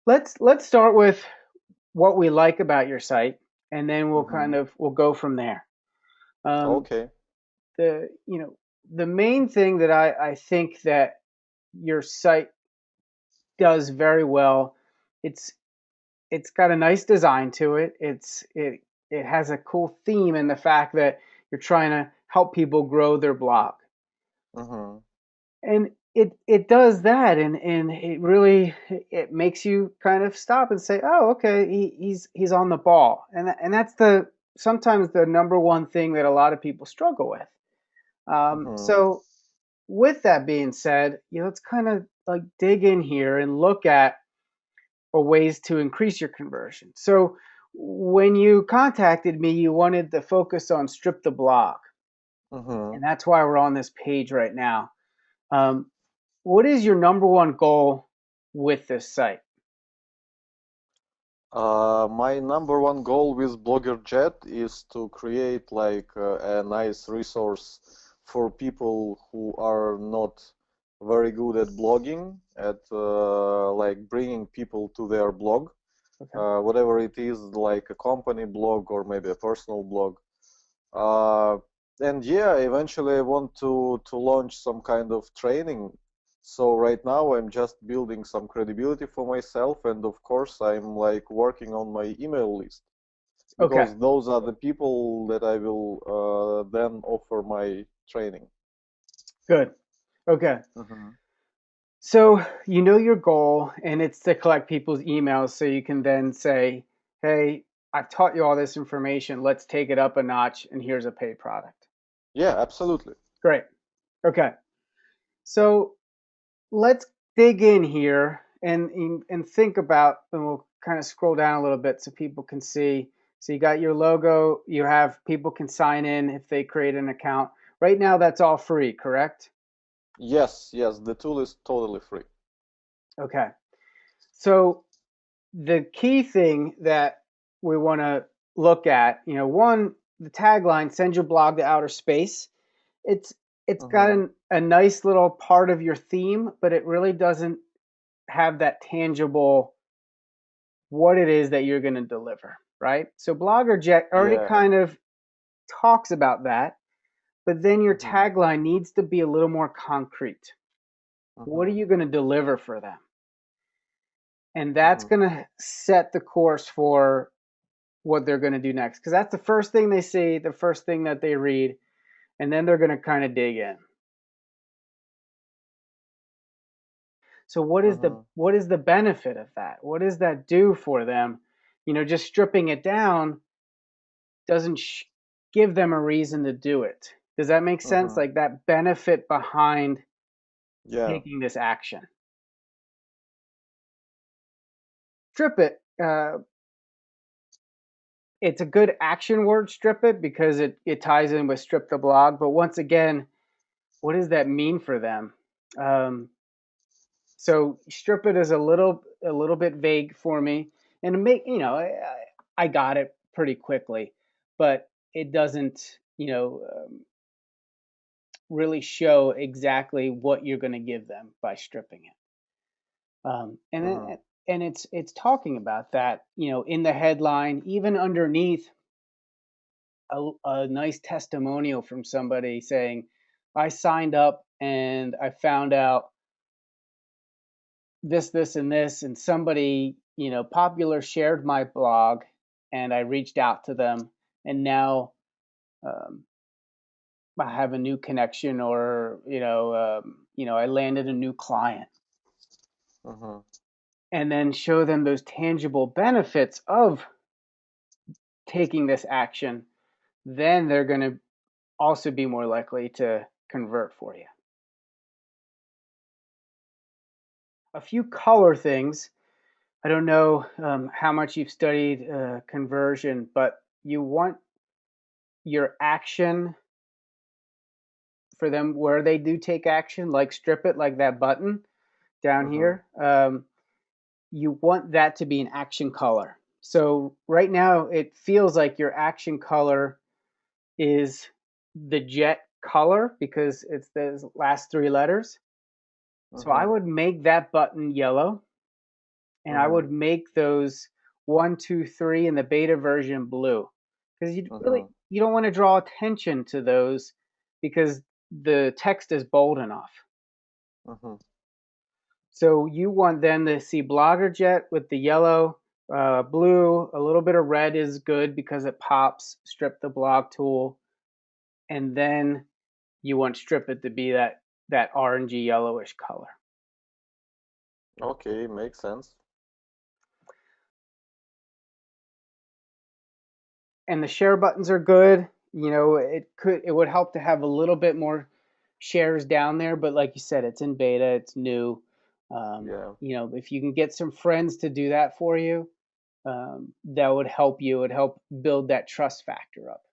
Let's start with what we like about your site, and then Hmm. we'll go from there. Um, Okay. the you know the main thing that I think that your site does very well, it's it's got a nice design to it. It has a cool theme in the fact that you're trying to help people grow their blog. Hmm. And it does that, and it really it makes you kind of stop and say, oh, okay, he's on the ball. And that's the sometimes the number one thing that a lot of people struggle with. Hmm. So with that being said, let's kind of like dig in here and look at ways to increase your conversion. So when you contacted me, you wanted to focus on strip the blog, and Hmm. that's why we're on this page right now. Um, what is your number one goal with this site? My number one goal with Bloggerjet is to create like a nice resource for people who are not very good at blogging, at like bringing people to their blog, Okay. whatever it is, like a company blog or maybe a personal blog. Uh, and yeah, eventually I want to launch some kind of training. So right now I'm just building some credibility for myself, and of course I'm like working on my email list Okay. because those are the people that I will then offer my training. Good. Okay. Hmm. So you know your goal, and it's to collect people's emails so you can then say, hey, I've taught you all this information. Let's take it up a notch, and here's a paid product. Yeah, absolutely. Great. Okay. So let's dig in here and think about, and we'll kind of scroll down a little bit so people can see. So you got your logo, you have people can sign in if they create an account. Right now, that's all free, correct? Yes, yes, the tool is totally free. Okay. So the key thing that we want to look at, one, the tagline, send your blog to outer space. It's it's got Hmm. a nice little part of your theme, but it really doesn't have that tangible what it is that you're going to deliver, right? So Bloggerjet already Yeah. kind of talks about that, but then your Hmm. tagline needs to be a little more concrete. What are Hmm. you going to deliver for them? And that's Hmm. going to set the course for what they're going to do next, because that's the first thing they see, the first thing that they read, and then they're going to kind of dig in. So Hmm. what is the benefit of that? What does that do for them? Just stripping it down doesn't give them a reason to do it. Does that make sense? Hmm. Like that benefit behind Yeah. taking this action. Strip it. It's a good action word, strip it, because it ties in with strip the blog. But once again, what does that mean for them? Um, so strip it is a little bit vague for me, and I got it pretty quickly, but it doesn't really show exactly what you're going to give them by stripping it. And Hmm. then, and it's talking about that, in the headline, even underneath a nice testimonial from somebody saying, I signed up and I found out this, and this, and somebody, popular shared my blog, and I reached out to them, and now um, I have a new connection, or I landed a new client, Hmm. and then show them those tangible benefits of taking this action. Then they're going to also be more likely to convert for you. A few color things. I don't know how much you've studied conversion, but you want your action for them where they do take action, like strip it, like that button down Hmm. here. You want that to be an action color. So right now it feels like your action color is the jet color because it's the last three letters. So I Hmm. would make that button yellow. and I Mm-hmm. would make those 1, 2, 3 in the beta version blue, because Mm-hmm. you don't want to draw attention to those because the text is bold enough. Mm-hmm. So you want then to see Bloggerjet with the yellow, blue, a little bit of red is good because it pops. Strip the blog tool, and then you want strip it to be that orangey yellowish color. Okay, makes sense. And the share buttons are good. It would help to have a little bit more shares down there, but like you said, it's in beta, it's new. Yeah. If you can get some friends to do that for you, that would help you. It would help build that trust factor up.